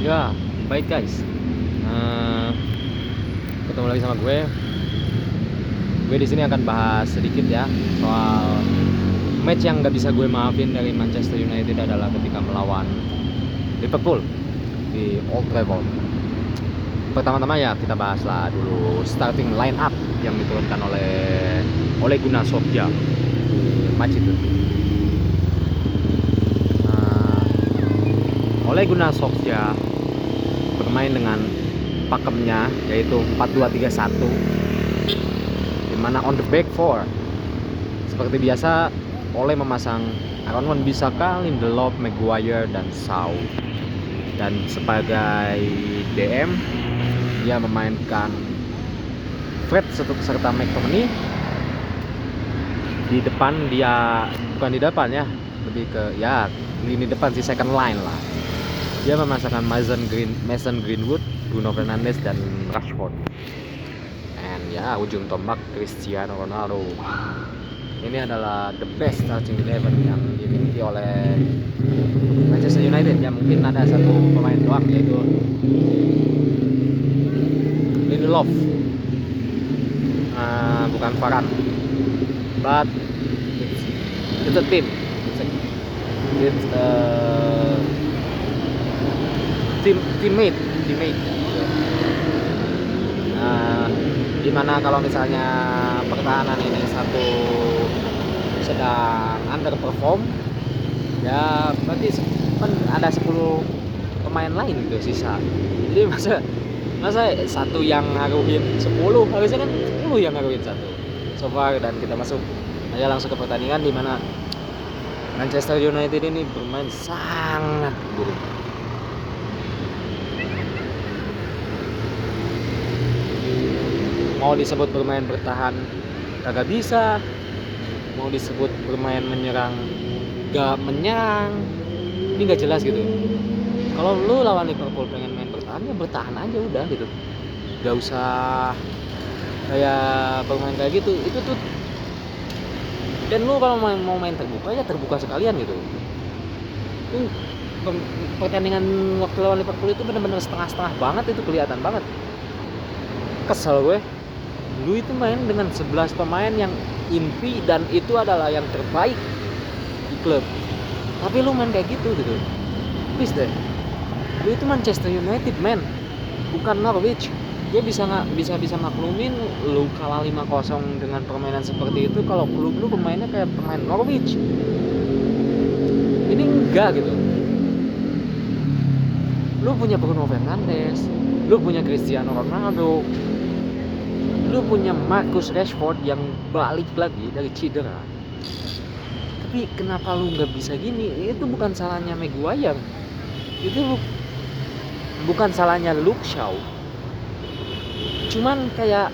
Ya, baik guys. Eh, Ketemu lagi sama gue. Gue di sini akan bahas sedikit ya soal match yang nggak bisa gue maafin dari Manchester United adalah ketika melawan Liverpool di Old Trafford. Pertama-tama ya kita bahaslah dulu starting line up yang diturunkan oleh Ole Gunnar Solskjaer di match itu. Ole Gunnar Solskjaer bermain dengan pakemnya yaitu 4-2-3-1, di mana on the back four seperti biasa Ole memasang Aaron Wan-Bissaka, Lindelof, Maguire dan Shaw, dan sebagai DM dia memainkan Fred serta McTominay. Di depan dia bukan di depan ya, lebih ke ya lini depan sih, second line lah. Dia memasangkan Mason Greenwood, Bruno Fernandes dan Rashford. And ya ujung tombak Cristiano Ronaldo. Ini adalah the best starting 11 yang dimiliki oleh Manchester United. Ya mungkin ada satu pemain doang yaitu Lindelof, bukan Varane. But it's a team. It's a teammate. Dimana kalau misalnya pertahanan ini satu sedang underperform, ya berarti ada 10 pemain lain gitu sisa. Jadi masa satu yang ngaruhin 10, harusnya kan 10 yang ngaruhin satu. So far, dan kita masuk aja langsung ke pertandingan di mana Manchester United ini bermain sangat buruk. Mau disebut bermain bertahan kagak bisa, mau disebut bermain menyerang gak menyerang, ini gak jelas gitu. Kalau lu lawan Liverpool pengen main bertahan ya bertahan aja udah gitu, gak usah kayak bermain kayak gitu. Itu tuh, dan lu kalau mau main terbuka ya terbuka sekalian gitu. Itu pertandingan waktu lawan Liverpool itu benar-benar setengah-setengah banget, itu kelihatan banget. Kesel gue. Lu itu main dengan 11 pemain yang inti dan itu adalah yang terbaik di klub. Tapi lu main kayak gitu. Please deh. Lu itu Manchester United, man. Bukan Norwich. Dia bisa maklumin lu kalah 5-0 dengan permainan seperti itu kalau klub lu pemainnya kayak pemain Norwich. Ini enggak gitu. Lu punya Bruno Fernandes, lu punya Cristiano Ronaldo, lu punya Marcus Rashford yang balik lagi dari cedera. Tapi kenapa lu nggak bisa gini? Itu bukan salahnya Maguire, itu bukan salahnya Luke Shaw. Cuman kayak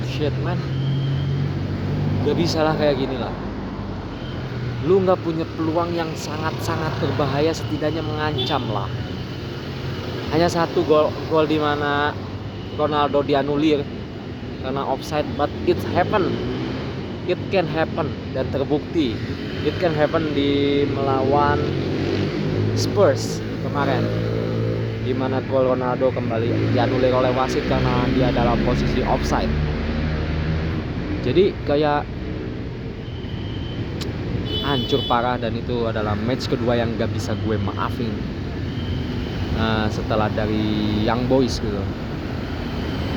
shit man, nggak bisa lah kayak gini lah. Lu nggak punya peluang yang sangat-sangat berbahaya, setidaknya mengancam lah. Hanya satu gol di mana Ronaldo dianulir karena offside, but it can happen dan terbukti it can happen di melawan Spurs kemarin, di mana gol Ronaldo kembali dianulir oleh wasit karena dia dalam posisi offside. Jadi kayak hancur parah, dan itu adalah match kedua yang gak bisa gue maafin setelah dari Young Boys gitu.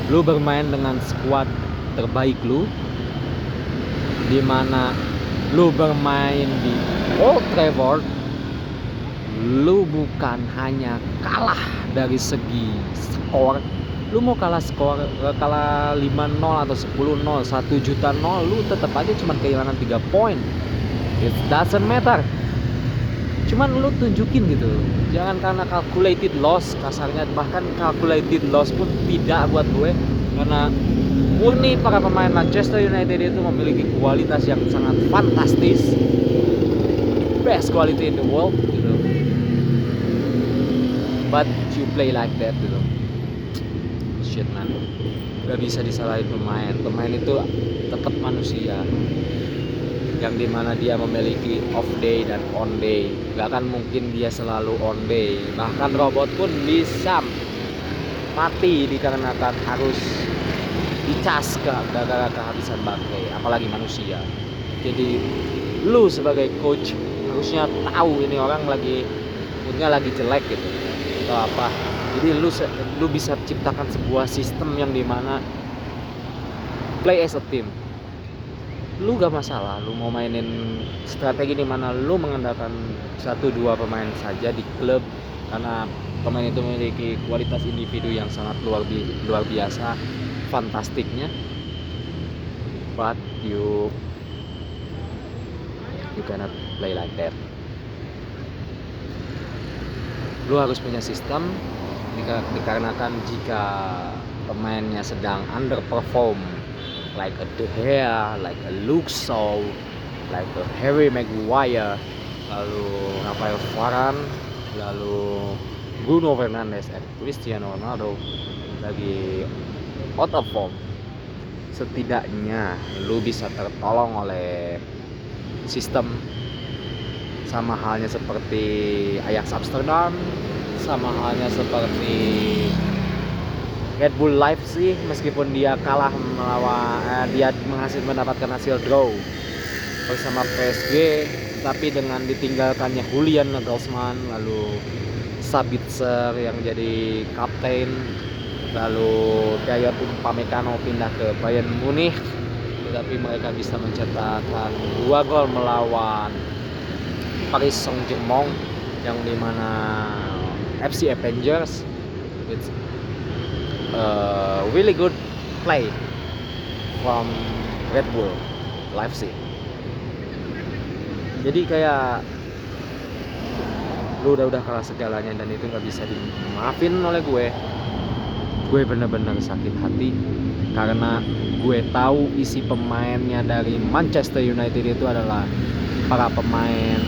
Lu bermain dengan skuad terbaik lu, dimana lu bermain di Old Trafford. Lu bukan hanya kalah dari segi skor, lu mau kalah 5-0 atau 10-0, 1 juta 0, lu tetap aja cuma kehilangan 3 poin. It doesn't matter. Cuman lu tunjukin gitu, jangan karena calculated loss kasarnya. Bahkan calculated loss pun tidak buat gue, karena murni para pemain Manchester United itu memiliki kualitas yang sangat fantastis, best quality in the world gitu. But you play like that gitu, shit man. Gak bisa disalahin pemain itu tetap manusia. yang dimana dia memiliki off day dan on day. Gak akan mungkin dia selalu on day. Bahkan robot pun bisa mati dikarenakan harus dicas gara-gara kehabisan baterai, apalagi manusia. Jadi lu sebagai coach harusnya tahu ini orang lagi moodnya lagi jelek gitu atau apa. Jadi lu bisa ciptakan sebuah sistem yang dimana play as a team. Lu gak masalah lu mau mainin strategi di mana lu mengandalkan 1-2 pemain saja di klub, karena pemain itu memiliki kualitas individu yang sangat luar biasa, fantastiknya. But you cannot play like that. Lu harus punya sistem dikarenakan jika pemainnya sedang underperform, like a De Gea, like a Luke Shaw, like a Harry Maguire, lalu Rafael Varane, lalu Bruno Fernandes dan Cristiano Ronaldo lagi out of form, setidaknya lu bisa tertolong oleh sistem. Sama halnya seperti Ajax Amsterdam, sama halnya seperti Red Bull Leipzig, meskipun dia kalah dia mendapatkan hasil draw bersama PSG, tapi dengan ditinggalkannya Julian Nagelsmann, lalu Sabitzer yang jadi kapten, lalu Dayot Upamecano pindah ke Bayern Munich, tetapi mereka bisa mencetakkan 2 gol melawan Paris Saint-Germain yang dimana FC Avengers with really good play from Red Bull Leipzig. Jadi kayak lu udah kalah segalanya dan itu nggak bisa dimaafin oleh gue. Gue bener-bener sakit hati karena gue tahu isi pemainnya dari Manchester United itu adalah para pemain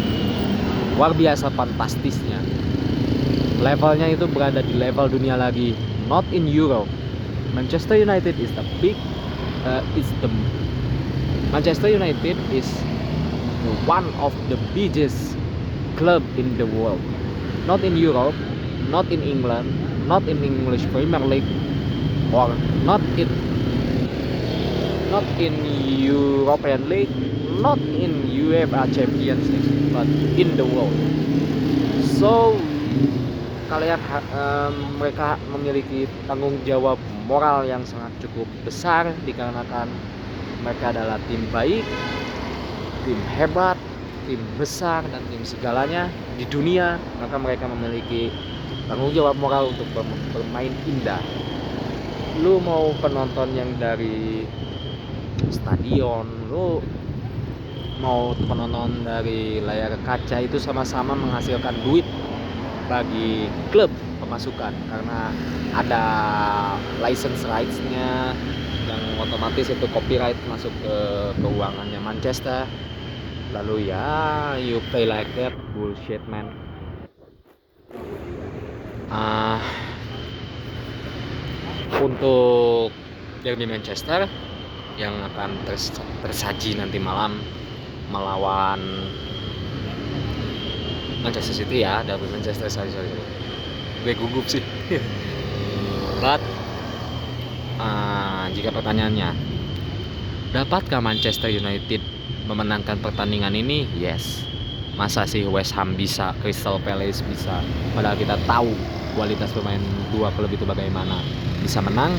luar biasa fantastisnya. Levelnya itu berada di level dunia lagi, not in Europe. Manchester United is Manchester United is one of the biggest club in the world. Not in Europe, not in England, not in English Premier League, or not in European League, not in UEFA Champions League, but in the world. So mereka memiliki tanggung jawab moral yang sangat cukup besar dikarenakan mereka adalah tim baik, tim hebat, tim besar, dan tim segalanya di dunia. Maka mereka memiliki tanggung jawab moral untuk bermain indah. Lu mau penonton yang dari stadion, lu mau penonton dari layar kaca, itu sama-sama menghasilkan duit bagi klub, pemasukan, karena ada license rights-nya yang otomatis itu copyright masuk ke keuangannya Manchester. Lalu ya you play like that, bullshit man. Untuk derby Manchester yang akan tersaji nanti malam melawan Manchester City ya, derby Manchester, sorry. Gue gugup sih. But jika pertanyaannya, dapatkah Manchester United memenangkan pertandingan ini? Yes. Masa sih West Ham bisa, Crystal Palace bisa? Padahal kita tahu kualitas pemain dua klub itu bagaimana. Bisa menang,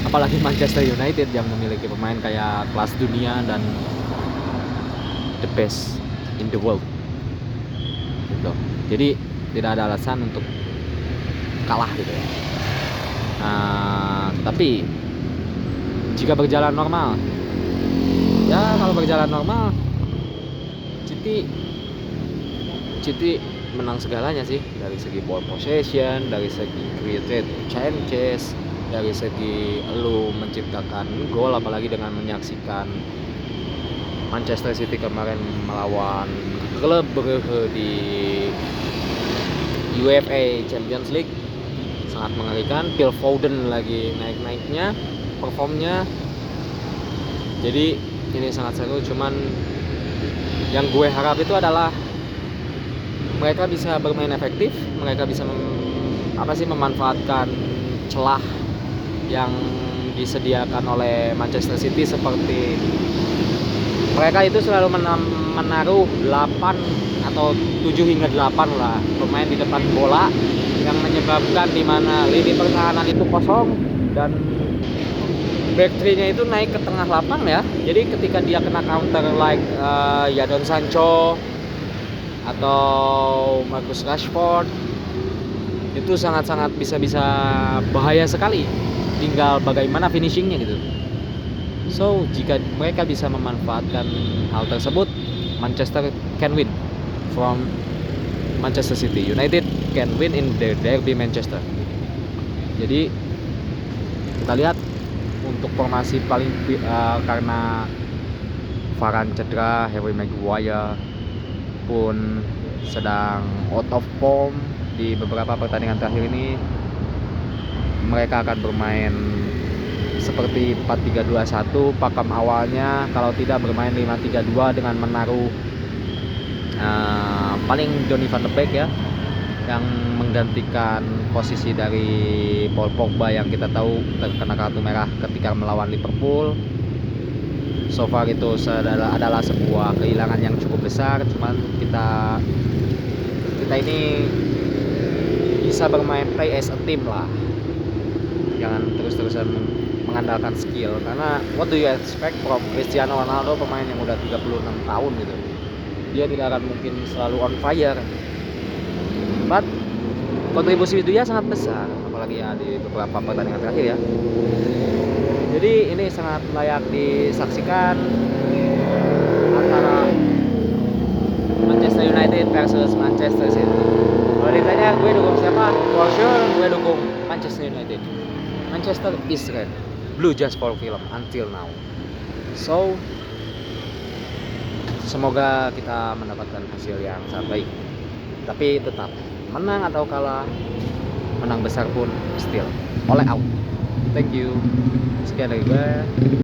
apalagi Manchester United yang memiliki pemain kayak kelas dunia dan the best in the world gitu. Jadi tidak ada alasan untuk kalah gitu ya. Tapi jika berjalan normal, ya kalau berjalan normal City menang segalanya sih, dari segi ball possession, dari segi created chances, dari segi lu menciptakan gol, apalagi dengan menyaksikan Manchester City kemarin melawan klub Brugge di UEFA Champions League, sangat mengerikan. Phil Foden lagi naik-naiknya performnya, jadi ini sangat seru. Cuman Yang gue harap itu adalah mereka bisa bermain efektif, mereka bisa memanfaatkan celah yang disediakan oleh Manchester City, seperti mereka itu selalu menaruh 8 atau 7 hingga 8 lah pemain di depan bola, yang menyebabkan di mana lini pertahanan itu kosong dan back 3-nya itu naik ke tengah lapang ya. Jadi ketika dia kena counter like Jadon Sancho atau Marcus Rashford, itu sangat-sangat bisa bahaya sekali. Tinggal bagaimana finishingnya gitu. So jika mereka bisa memanfaatkan hal tersebut, Manchester can win from Manchester City. United can win in the derby Manchester. Jadi kita lihat untuk formasi paling karena Varane cedera, Harry Maguire pun sedang out of form di beberapa pertandingan terakhir ini, mereka akan bermain seperti 4-3-2-1 pakem awalnya, kalau tidak bermain 5-3-2 dengan menaruh paling Donny van de Beek ya, yang menggantikan posisi dari Paul Pogba yang kita tahu terkena kartu merah ketika melawan Liverpool. So far itu adalah sebuah kehilangan yang cukup besar, cuman kita ini bisa bermain play as a team lah, jangan terus-terusan mengandalkan skill, karena what do you expect from Cristiano Ronaldo, pemain yang udah 36 tahun gitu. Dia tidak akan mungkin selalu on fire, but kontribusi dia sangat besar, apalagi ya di beberapa pertandingan terakhir ya. Jadi ini sangat layak disaksikan antara Manchester United versus Manchester City. Kalau ditanya gue dukung siapa, for sure gue dukung Manchester United. Manchester is red, blue just for film until now. So semoga kita mendapatkan hasil yang sangat baik. Tapi tetap, menang atau kalah, menang besar pun still all out. Thank you. Sekian dari gue.